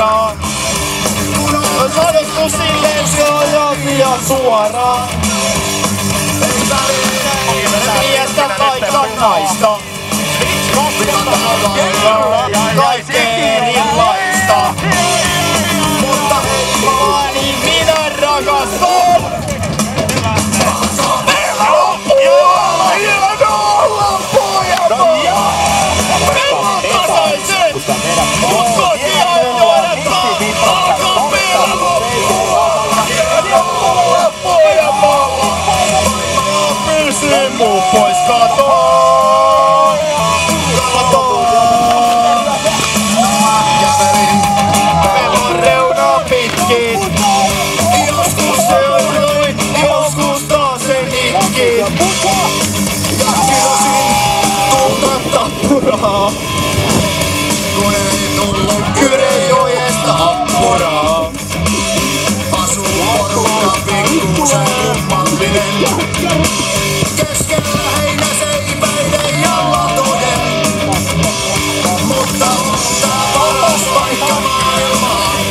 suoraan. On sanottu silleen se on jo liian suoraan. Miestä taikka naista. Kaikkea erilaista. Mutta heimoani minä rakastan. Muu pois katoon! Pelon reuna pitkin. Joskus se on noin, joskus taas se itki. Ja kilosin tulta tappuraa. Kun ei tullut Kyrejoesta appuraa. Asuu porukka pikkusen kummallinen. Keskellä heinäseipäiden ja latojen. Mutta ottaa paras paikka maailmaan.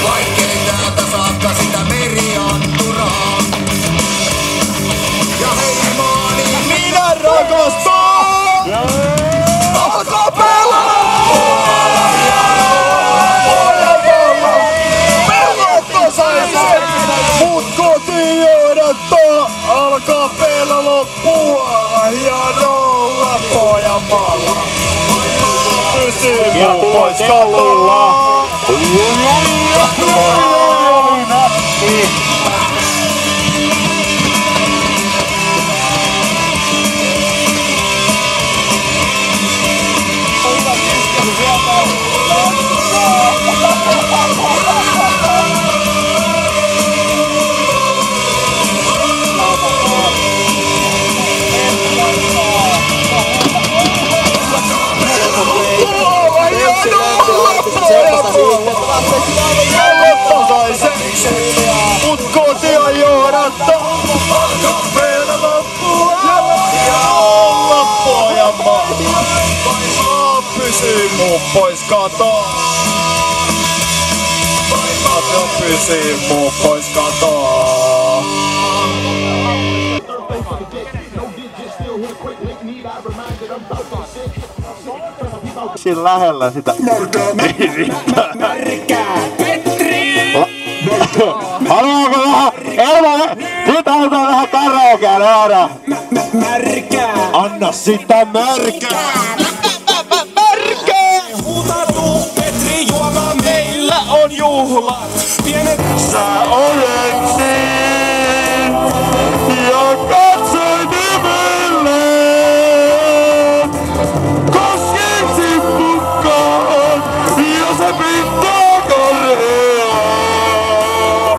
Vaikkei täältä saakka sitä merianturaa. Ja heimoani minä rakastan! Alkaa pelaa! Pelottasaiset! Mut kotiin odottaa! Alkaa pelaa loppua ja nolla pojamalla. Pysyy muu pois katolla. Mut kotia johdattaa. Alkaa pelaa loppua ja olla pojamalla. Maa pysyy muu pois katoa. Maa pysyy muu pois katoa. Siinä lähellä sitä. Haluaako vähän Elma? Siitä halutaan vähän karaokea löydä. Märkää. Anna sitä märkää. Märkää. Huuta Petri juoma, meillä on juhlat. Pienet sä olet